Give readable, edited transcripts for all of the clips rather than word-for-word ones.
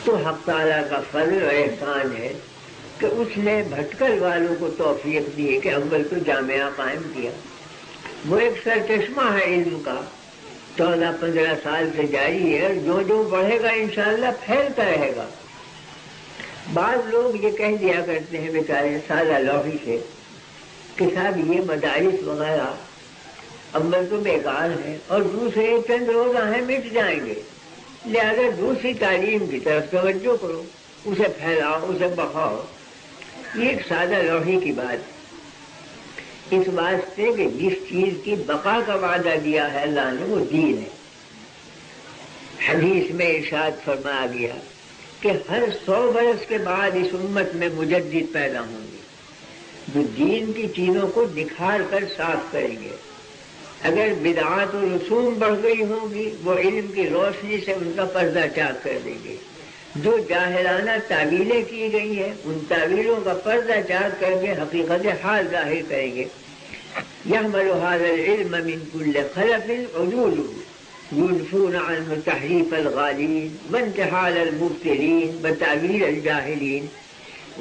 تو حق تعالیٰ کا فضل و احسان ہے کہ اس نے بھٹکل والوں کو توفیق دی کہ اول تو جامعہ قائم کیا. وہ ایک سرچشمہ ہے علم کا، 14-15 سال سے جاری ہے، جو جو بڑھے گا انشاءاللہ پھیلتا رہے گا. بعض لوگ یہ کہہ دیا کرتے ہیں بیچارے سادہ لوحی سے کہ صاحب یہ مدارس وغیرہ اول تو بیکار ہیں اور دوسرے چند روزہ ہیں مٹ جائیں گے، لہذا دوسری تعلیم کی طرف توجہ کرو، اسے پھیلاؤ، اسے بڑھاؤ. یہ ایک سادہ لوحی کی بات، اس واسطے کہ جس چیز کی بقا کا وعدہ دیا ہے اللہ نے وہ دین ہے. حدیث میں ارشاد فرمایا گیا کہ ہر 100 برس کے بعد اس امت میں مجدد پیدا ہوں گے جو دین کی چیزوں کو نکھار کر صاف کریں گے. اگر بدعات و رسوم بڑھ گئی ہوں گی وہ علم کی روشنی سے ان کا پردہ چاک کر دیں گے. جو جاہلانہ تعویلیں کی گئی ہیں ان تعویلوں کا پردہ چاک کر کے حقیقت حال ظاہر کریں گے. يحمل هذا العلم من كل خلف عدول ينفون عنه تحريف الغالين وانتحال المبتلين وتعویل الجاہلین.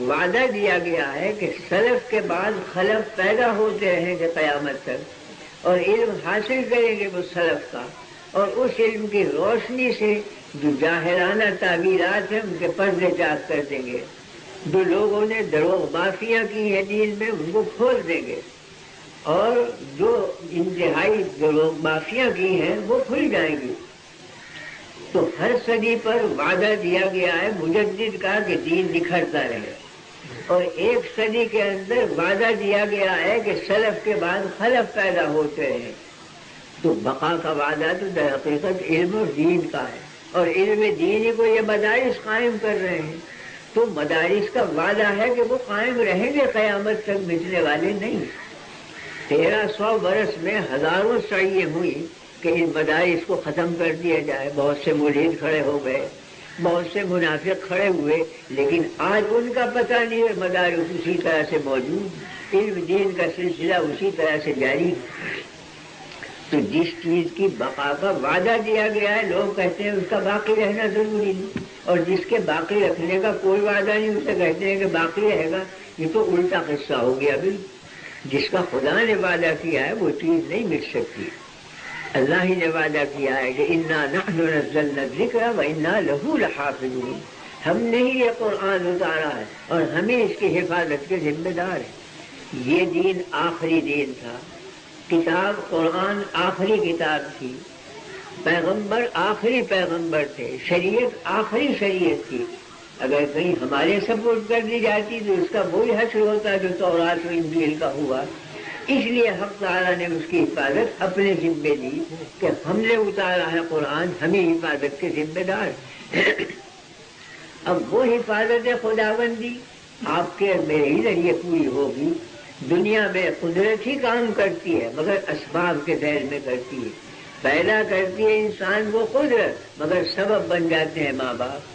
وعدہ دیا گیا ہے کہ سلف کے بعد خلف پیدا ہوتے رہیں گے قیامت تک اور علم حاصل کریں گے وہ سلف کا، اور اس علم کی روشنی سے جو جاہلانہ تعبیرات ہیں ان کے پردے چاک کر دیں گے. جو لوگوں نے دروغ مافیاں کی ہیں دین میں ان کو کھول دیں گے، اور جو انتہائی دروغ مافیاں کی ہیں وہ کھل جائیں گی. تو ہر صدی پر وعدہ دیا گیا ہے مجدد کا کہ دین نکھرتا رہے، اور ایک صدی کے اندر وعدہ دیا گیا ہے کہ سلف کے بعد خلف پیدا ہوتے ہیں. تو بقا کا وعدہ تو در حقیقت علم اور دین کا ہے، اور علم دینی کو یہ مدارس قائم کر رہے ہیں. تو مدارس کا وعدہ ہے کہ وہ قائم رہیں گے قیامت تک، مٹنے والے نہیں. 1300 برس میں ہزاروں سعییں ہوئی کہ ان مدارس کو ختم کر دیا جائے. بہت سے ملحد کھڑے ہو گئے، بہت سے منافق کھڑے ہوئے، لیکن آج ان کا پتہ نہیں ہے. مدارس اسی طرح سے موجود، علم دین کا سلسلہ اسی طرح سے جاری. تو جس چیز کی بقا کا وعدہ دیا گیا ہے لوگ کہتے ہیں اس کا باقی رہنا ضروری نہیں، اور جس کے باقی رکھنے کا کوئی وعدہ نہیں اسے کہتے ہیں کہ باقی رہے گا. یہ تو الٹا قصہ ہو گیا. بھی جس کا خدا نے وعدہ کیا ہے وہ چیز نہیں مٹ سکتی. اللہ ہی نے وعدہ کیا ہے کہ انا نحن نزلنا الذکر وانا لہ لحافظون. ہم نے ہی یہ قرآن اتارا ہے اور ہمیں اس کی حفاظت کے ذمہ دار ہیں. یہ دین آخری دین تھا، کتاب قرآن آخری کتاب تھی، پیغمبر آخری پیغمبر تھے، شریعت آخری شریعت تھی. اگر کہیں ہمارے سپورٹ کر دی جاتی تو اس کا وہی حشر ہوتا جو تورات و انجیل کا ہوا. اس لیے حق تعالیٰ نے اس کی حفاظت اپنے ذمے دی کہ ہم نے اتارا ہے قرآن، ہمیں حفاظت کے ذمہ دار. اب وہ حفاظت خداوندی آپ کے میرے ہی ذریعے پوری ہوگی. دنیا میں قدرت ہی کام کرتی ہے مگر اسباب کے ذیل میں کرتی ہے. پیدا کرتی ہے انسان وہ قدرت مگر سبب بن جاتے ہیں ماں باپ.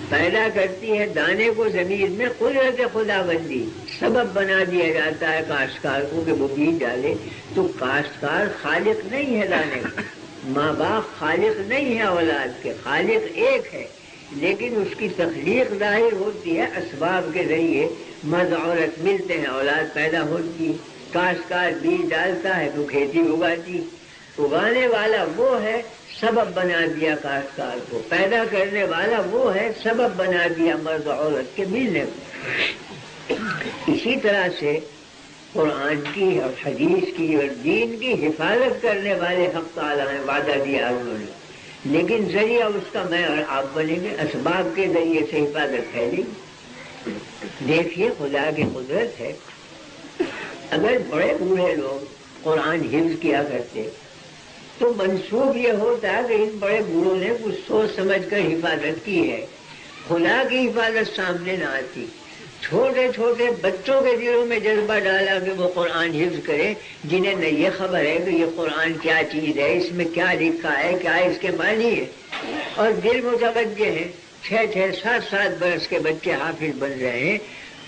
پیدا کرتی ہے دانے کو زمین میں قدرت خداوندی، سبب بنا دیا جاتا ہے کاشتکار کو کہ وہ بیج ڈالے. تو کاشتکار خالق نہیں ہے دانے کا، ماں باپ خالق نہیں ہے اولاد کے. خالق ایک ہے لیکن اس کی تخلیق ظاہر ہوتی ہے اسباب کے ذریعے. مرد عورت ملتے ہیں اولاد پیدا ہوتی ہے. کاشتکار بیج ڈالتا ہے تو کھیتی اگاتی. اگانے والا وہ ہے، سبب بنا دیا کاشتکار کو. پیدا کرنے والا وہ ہے، سبب بنا دیا مرد عورت کے ملنے کو. اسی طرح سے قرآن کی اور حدیث کی اور دین کی حفاظت کرنے والے حق تعالیٰ نے وعدہ دیا انہوں نے، لیکن ذریعہ اس کا میں اور آپ بنیں گے، اسباب کے ذریعے سے حفاظت پھیلے. دیکھیے خدا کی قدرت ہے. اگر بڑے بوڑھے لوگ قرآن حفظ کیا کرتے تو منسوب یہ ہوتا کہ ان بڑے بوڑھوں نے کچھ سوچ سمجھ کر حفاظت کی ہے. خدا کی حفاظت سامنے نہ آتی. چھوٹے چھوٹے بچوں کے دلوں میں جذبہ ڈالا کہ وہ قرآن حفظ کرے، جنہیں نہ یہ خبر ہے کہ یہ قرآن کیا چیز ہے، اس میں کیا لکھا ہے، کیا اس کے معنی ہے، اور دل متوجہ ہیں. 6-6 7-7 برس کے بچے حافظ بن رہے ہیں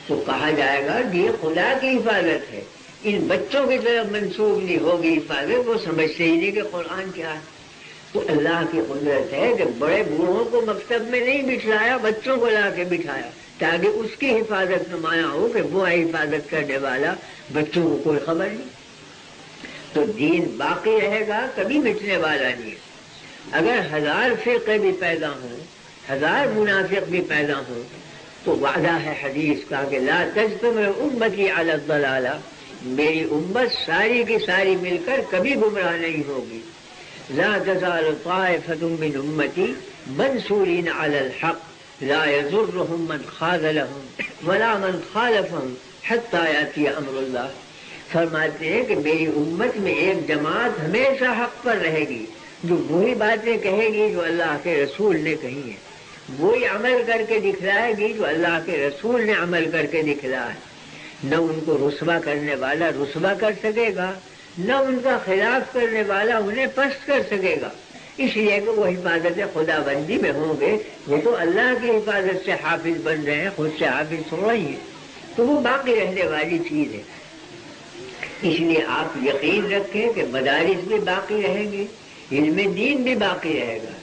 تو کہا جائے گا کہ یہ خدا کی حفاظت ہے. ان بچوں کی طرف منسوب نہیں ہوگی حفاظت، وہ سمجھتے ہی نہیں کہ قرآن کیا ہے. تو اللہ کی قدرت ہے کہ بڑے بوڑھوں کو مکتب میں نہیں بٹھلایا، بچوں کو لا کے بٹھایا تاکہ اس کی حفاظت نمایاں ہو کہ وہ حفاظت کرنے والا، بچوں کو کوئی خبر نہیں۔ تو دین باقی رہے گا، کبھی مٹنے والا نہیں ہے۔ اگر 1000 فرقے بھی پیدا ہوں، 1000 منافق بھی پیدا ہوں، تو وعدہ ہے حدیث کا کہ لا تجتمع امتی علی الضلالہ، میری امت ساری کی ساری مل کر کبھی گمراہ نہیں ہوگی۔ لا تزال طائفة من امتی منصورین علی الحق لا يضرهم من خاذلهم ولا من خالفهم حتی یاتی امر اللہ۔ فرماتے ہیں کہ میری امت میں ایک جماعت ہمیشہ حق پر رہے گی، جو وہی باتیں کہے گی جو اللہ کے رسول نے کہی ہیں، وہی عمل کر کے دکھلائے گی جو اللہ کے رسول نے عمل کر کے دکھلایا ہے۔ نہ ان کو رسوا کرنے والا رسوا کر سکے گا، نہ ان کا خلاف کرنے والا انہیں پست کر سکے گا، اس لیے کہ وہ حفاظت خدا بندی میں ہوں گے۔ وہ تو اللہ کی حفاظت سے حافظ بن رہے ہیں، خود سے حافظ تھوڑا ہی ہے، تو وہ باقی رہنے والی چیز ہے۔ اس لیے آپ یقین رکھیں کہ مدارس بھی باقی رہیں گے، علم دین بھی باقی رہے گا۔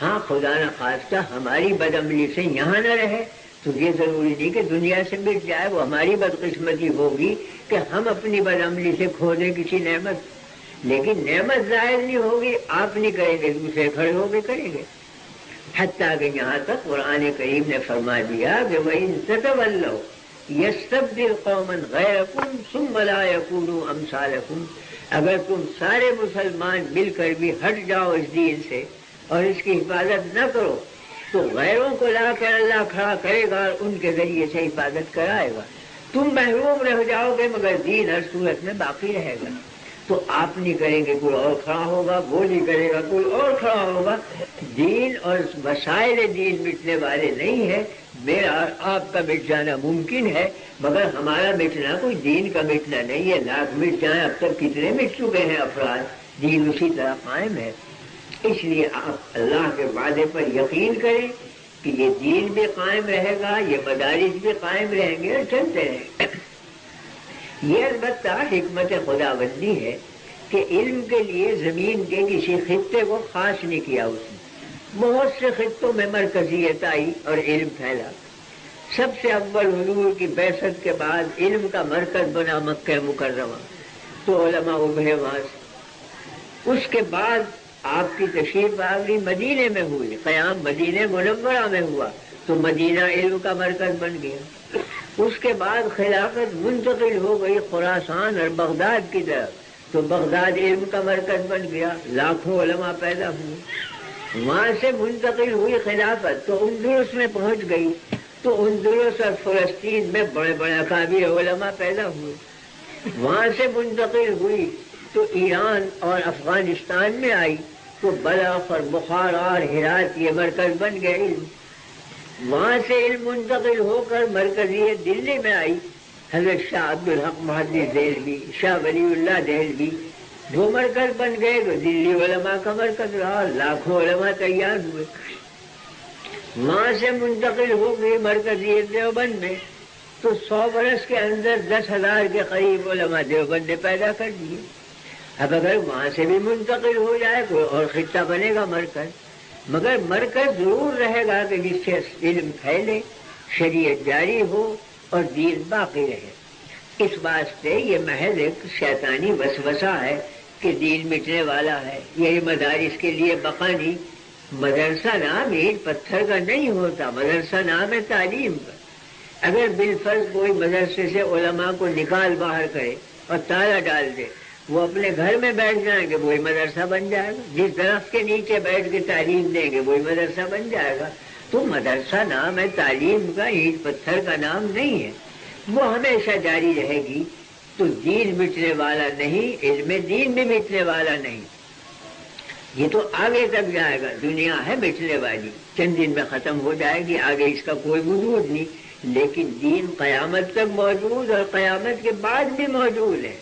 ہاں خدا نہ خواستہ ہماری بدعملی سے یہاں نہ رہے تو یہ ضروری نہیں کہ دنیا سے مٹ جائے، وہ ہماری بدقسمتی ہوگی کہ ہم اپنی بدعملی سے کھو دیں کسی نعمت، لیکن نعمت ظاہر نہیں ہوگی، آپ نہیں کریں گے، دوسرے کھڑے ہو کے کریں گے۔ حتیٰ کہ یہاں تک قرآن کریم نے فرما دیا کہ وَإِن تَتَوَلَّوْا يَسْتَبْدِلْ قَوْمًا غَيْرَكُمْ ثُمَّ لَا يَكُونُوا أَمْثَالَكُمْ، اگر تم سارے مسلمان مل کر بھی ہٹ جاؤ اس دین سے اور اس کی حفاظت نہ کرو تو غیروں کو لا کر اللہ کھڑا کرے گا اور ان کے ذریعے سے حفاظت کرائے گا۔ تم محروم رہ جاؤ گے مگر دین ہر صورت میں باقی رہے گا۔ تو آپ نہیں کریں گے کوئی اور کھڑا ہوگا، وہ نہیں کرے گا کوئی اور کھڑا ہوگا۔ دین اور وسائل دین مٹنے والے نہیں ہیں، میرا اور آپ کا مٹ جانا ممکن ہے مگر ہمارا مٹنا کوئی دین کا مٹنا نہیں ہے۔ لاکھ مٹ جائیں، اب تک کتنے مٹ چکے ہیں افراد، دین اسی طرح قائم ہے۔ اس لیے آپ اللہ کے وعدے پر یقین کریں کہ یہ دین بھی قائم رہے گا، یہ مدارس بھی قائم رہیں گے اور چلتے رہیں گے۔ یہ البتہ حکمت خداوندی ہے کہ علم کے لیے زمین کے کسی خطے کو خاص نہیں کیا اس نے، بہت سے خطوں میں مرکزیت آئی اور علم پھیلا۔ سب سے اول حضور کی بعثت کے بعد علم کا مرکز بنا مکہ مکرمہ، تو علماء ابھرے وہاں سے۔ اس کے بعد آپ کی تشریف آوری مدینے میں ہوئی، قیام مدینہ منورہ میں ہوا تو مدینہ علم کا مرکز بن گیا۔ اس کے بعد خلافت منتقل ہو گئی خراسان اور بغداد کی طرف تو بغداد علم کا مرکز بن گیا، لاکھوں علماء پیدا ہوئے۔ وہاں سے منتقل ہوئی خلافت تو اندلس میں پہنچ گئی تو اندلس اور فلسطین میں بڑے بڑے اکابر علماء پیدا ہوئے۔ وہاں سے منتقل ہوئی تو ایران اور افغانستان میں آئی تو بلخ اور بخارا اور ہرات یہ مرکز بن گئے علم۔ وہاں سے علم منتقل ہو کر مرکزیت دلی میں آئی، حضرت شاہ عبدالحق محدث دہلوی، شاہ ولی اللہ دہلوی وہ مرکز بن گئے تو دلی علماء کا مرکز رہا، لاکھوں علماء تیار ہوئے۔ وہاں سے منتقل ہو گئی مرکزیت دیوبند میں تو 100 برس کے اندر 10,000 کے قریب علماء دیوبند نے پیدا کر دیے۔ اب اگر وہاں سے بھی منتقل ہو جائے کوئی اور خطہ بنے گا مرکز، مگر مرکز ضرور رہے گا کہ جس سے علم پھیلے، شریعت جاری ہو اور دین باقی رہے۔ اس واسطے یہ محض ایک شیطانی وسوسہ ہے کہ دین مٹنے والا ہے، یہی مدارس کے لیے بقا نہیں۔ مدرسہ نام اینٹ پتھر کا نہیں ہوتا، مدرسہ نام ہے تعلیم کا۔ اگر بالفرض کوئی مدرسے سے علماء کو نکال باہر کرے اور تالا ڈال دے، وہ اپنے گھر میں بیٹھ جائیں گے وہی مدرسہ بن جائے گا، جس درخت کے نیچے بیٹھ کے تعلیم دیں گے وہی مدرسہ بن جائے گا۔ تو مدرسہ نام ہے تعلیم کا، اینٹ پتھر کا نام نہیں ہے، وہ ہمیشہ جاری رہے گی۔ تو دین مٹنے والا نہیں، علم دین بھی مٹنے والا نہیں، یہ تو آگے تک جائے گا۔ دنیا ہے مٹنے والی، چند دن میں ختم ہو جائے گی، آگے اس کا کوئی وجود نہیں، لیکن دین قیامت تک موجود اور قیامت کے بعد بھی موجود ہے۔